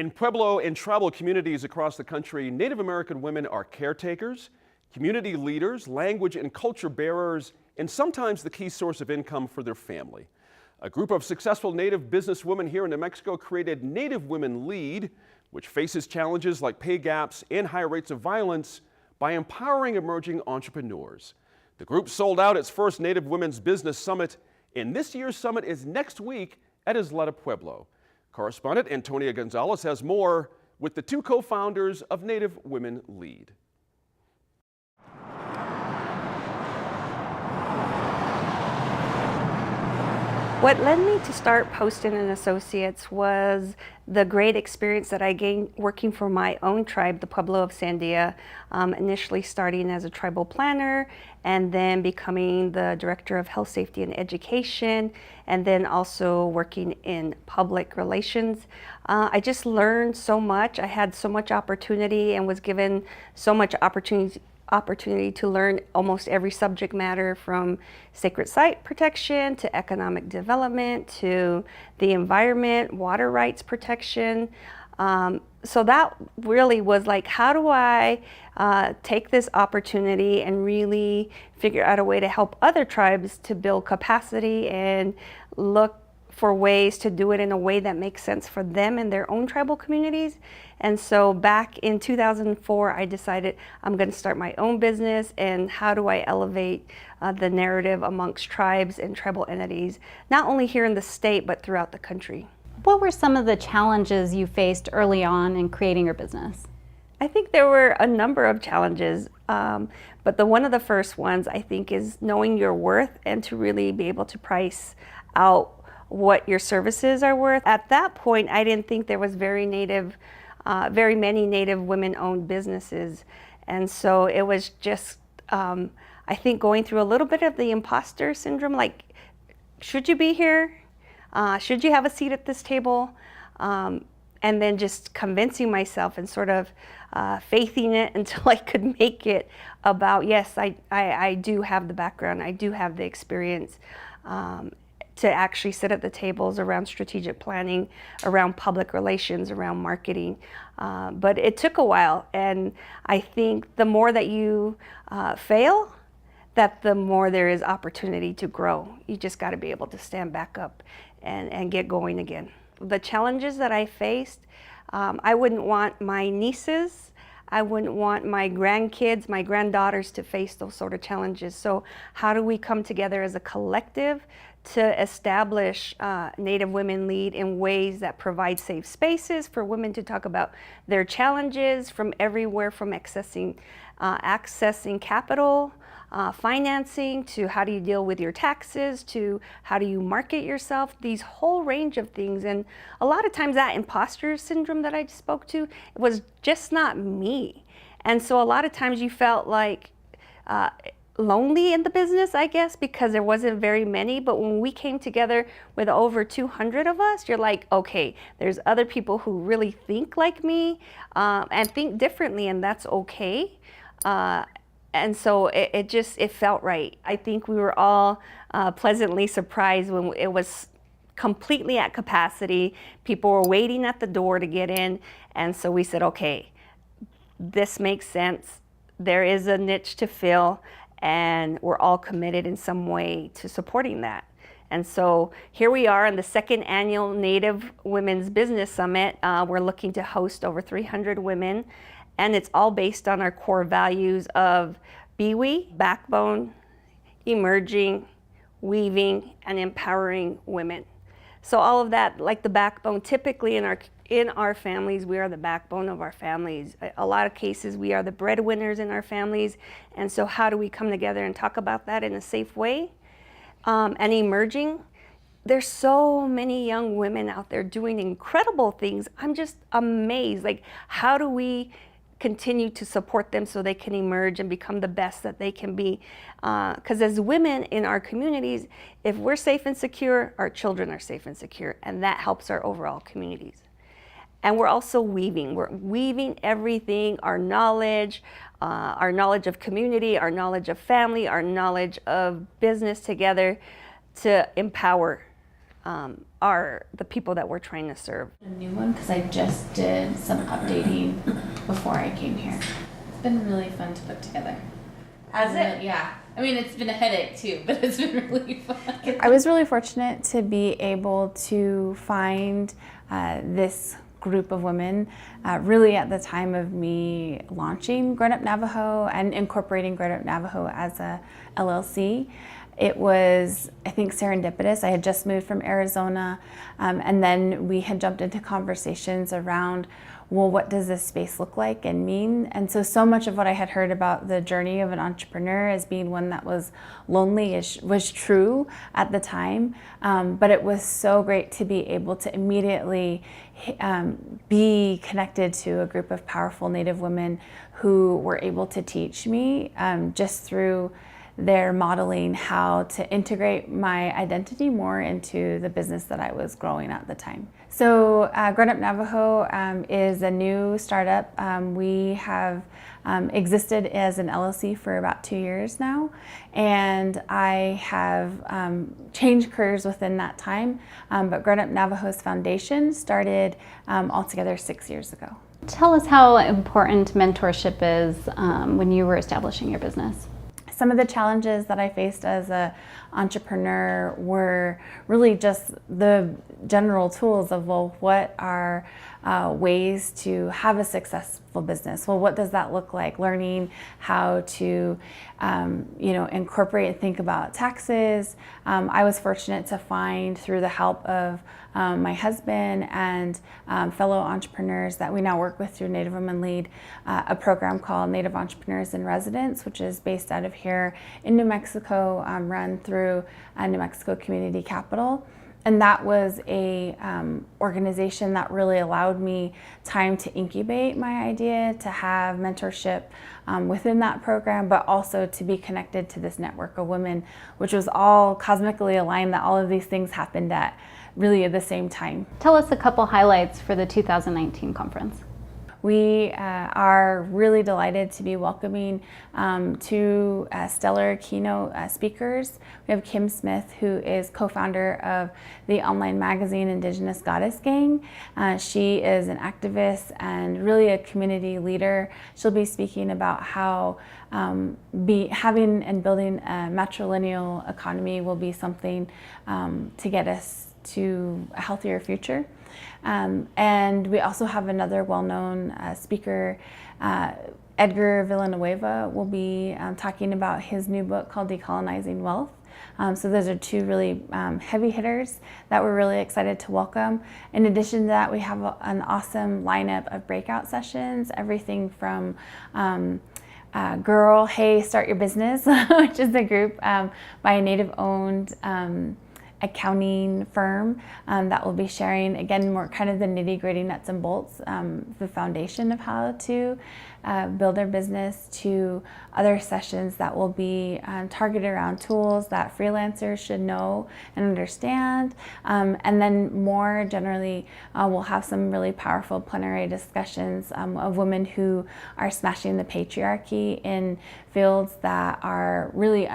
In Pueblo and tribal communities across the country, Native American women are caretakers, community leaders, language and culture bearers, and sometimes the key source of income for their family. A group of successful Native businesswomen here in New Mexico created Native Women Lead, which faces challenges like pay gaps and high rates of violence by empowering emerging entrepreneurs. The group sold out its first Native Women's Business Summit, and this year's summit is next week at Isleta Pueblo. Correspondent Antonia Gonzalez has more with the two co-founders of Native Women Lead. What led me to start Poston and Associates was the great experience that I gained working for my own tribe, the Pueblo of Sandia, initially starting as a tribal planner and then becoming the Director of Health, Safety, and Education, and then also working in public relations. I just learned so much. I had so much opportunity and was given so much opportunity to learn almost every subject matter, from sacred site protection to economic development to the environment, water rights protection. So that really was like, how do I take this opportunity and really figure out a way to help other tribes to build capacity and look for ways to do it in a way that makes sense for them and their own tribal communities. And so back in 2004, I decided I'm going to start my own business, and how do I elevate the narrative amongst tribes and tribal entities, not only here in the state, but throughout the country. What were some of the challenges you faced early on in creating your business? I think there were a number of challenges, but one of the first ones, I think, is knowing your worth and to really be able to price out what your services are worth. At that point, I didn't think there was very many Native women-owned businesses, and so it was just, I think, going through a little bit of the imposter syndrome, like, should you be here? Should you have a seat at this table? And then just convincing myself and sort of faithing it until I could make it about, yes, I do have the background, I do have the experience to actually sit at the tables around strategic planning, around public relations, around marketing. But it took a while, and I think the more that you fail, that the more there is opportunity to grow. You just got to be able to stand back up and get going again. The challenges that I faced, I wouldn't want my nieces, I wouldn't want my grandkids, my granddaughters to face those sort of challenges. So how do we come together as a collective to establish Native Women Lead in ways that provide safe spaces for women to talk about their challenges, from everywhere from accessing capital, financing, to how do you deal with your taxes, to how do you market yourself, these whole range of things. And a lot of times that imposter syndrome that I spoke to was just not me. And so a lot of times you felt like lonely in the business, I guess, because there wasn't very many. But when we came together with over 200 of us, you're like, okay, there's other people who really think like me and think differently, and that's okay. And so it felt right. I think we were all pleasantly surprised when it was completely at capacity. People were waiting at the door to get in. And so we said, okay, this makes sense. There is a niche to fill, and we're all committed in some way to supporting that. And so here we are in the second annual Native Women's Business Summit. We're looking to host over 300 women, and it's all based on our core values of BWE, backbone, emerging, weaving, and empowering women. So all of that, like the backbone, typically in our families, we are the backbone of our families. A lot of cases, we are the breadwinners in our families. And so how do we come together and talk about that in a safe way? And emerging, there's so many young women out there doing incredible things. I'm just amazed. Like, how do we continue to support them so they can emerge and become the best that they can be? Because as women in our communities, if we're safe and secure, our children are safe and secure, and that helps our overall communities. And we're also weaving. We're weaving everything, our knowledge of community, our knowledge of family, our knowledge of business together to empower are the people that we're trying to serve. A new one because I just did some updating before I came here. It's been really fun to put together. Has it? Yeah. I mean, it's been a headache too, but it's been really fun. I was really fortunate to be able to find this group of women really at the time of me launching Grown Up Navajo and incorporating Grown Up Navajo as a LLC. It was, I think, serendipitous. I had just moved from Arizona, and then we had jumped into conversations around, well, what does this space look like and mean? And so much of what I had heard about the journey of an entrepreneur as being one that was lonely was true at the time, but it was so great to be able to immediately be connected to a group of powerful Native women who were able to teach me just through their modeling how to integrate my identity more into the business that I was growing at the time. So Grown Up Navajo is a new startup. We have existed as an LLC for about 2 years now, and I have changed careers within that time, but Grown Up Navajo's foundation started altogether 6 years ago. Tell us how important mentorship is when you were establishing your business. Some of the challenges that I faced as an entrepreneur were really just the general tools of, well, what are ways to have a successful business? Well, what does that look like? Learning how to, incorporate and think about taxes. I was fortunate to find, through the help of my husband and fellow entrepreneurs that we now work with through Native Women Lead, a program called Native Entrepreneurs in Residence, which is based out of here in New Mexico, run through New Mexico Community Capital. And that was a organization that really allowed me time to incubate my idea, to have mentorship within that program, but also to be connected to this network of women, which was all cosmically aligned, that all of these things happened at really at the same time. Tell us a couple highlights for the 2019 conference. We are really delighted to be welcoming two stellar keynote speakers. We have Kim Smith, who is co-founder of the online magazine Indigenous Goddess Gang. She is an activist and really a community leader. She'll be speaking about how having and building a matrilineal economy will be something to get us to a healthier future. And we also have another well-known speaker, Edgar Villanueva, will be talking about his new book called Decolonizing Wealth. So those are two really heavy hitters that we're really excited to welcome. In addition to that, we have an awesome lineup of breakout sessions, everything from Girl, Hey, Start Your Business, which is a group by a Native-owned accounting firm that will be sharing, again, more kind of the nitty-gritty nuts and bolts, the foundation of how to build their business, to other sessions that will be targeted around tools that freelancers should know and understand. And then more generally, we'll have some really powerful plenary discussions of women who are smashing the patriarchy in fields that are really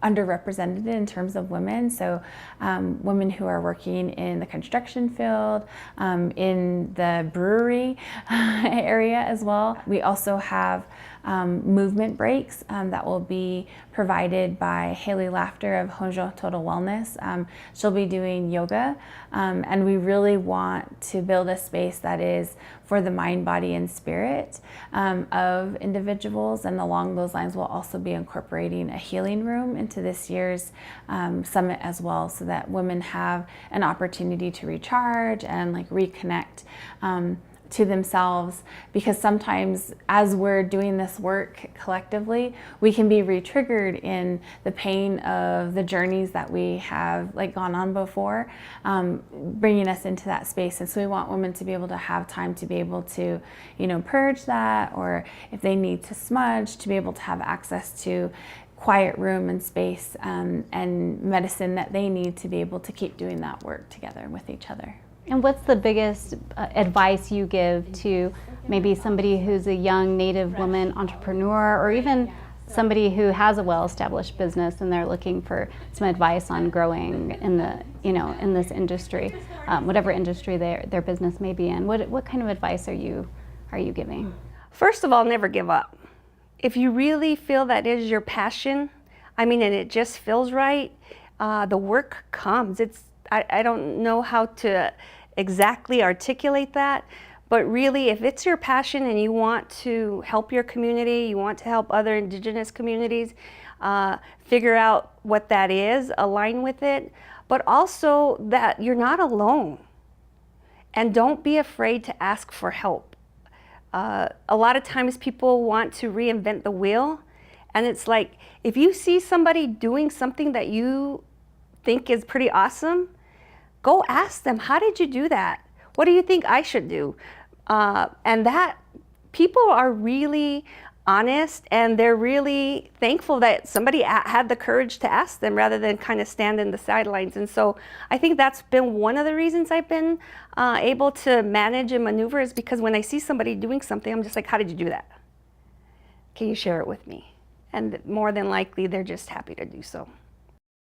underrepresented in terms of women. So women who are working in the construction field, in the brewery area as well. We also have movement breaks that will be provided by Haley Laughter of Honjo Total Wellness. She'll be doing yoga, and we really want to build a space that is for the mind, body, and spirit of individuals. And along those lines, we'll also be incorporating a healing room into this year's summit as well, so that women have an opportunity to recharge and reconnect to themselves, because sometimes as we're doing this work collectively, we can be re-triggered in the pain of the journeys that we have gone on before, bringing us into that space. And so we want women to be able to have time to be able to, purge that, or if they need to smudge, to be able to have access to quiet room and space and medicine that they need to be able to keep doing that work together with each other. And what's the biggest advice you give to maybe somebody who's a young Native woman entrepreneur, or even somebody who has a well-established business and they're looking for some advice on growing in the in this industry, whatever industry their business may be in. What kind of advice are you giving? First of all, never give up. If you really feel that is your passion, and it just feels right, the work comes. I don't know how to exactly articulate that, but really, if it's your passion and you want to help your community, you want to help other Indigenous communities, figure out what that is, align with it, but also that you're not alone. And don't be afraid to ask for help. A lot of times people want to reinvent the wheel, and it's like, if you see somebody doing something that you think is pretty awesome, go ask them, how did you do that? What do you think I should do? And that people are really honest, and they're really thankful that somebody had the courage to ask them rather than kind of stand in the sidelines. And so I think that's been one of the reasons I've been able to manage and maneuver, is because when I see somebody doing something, I'm just like, how did you do that? Can you share it with me? And more than likely, they're just happy to do so.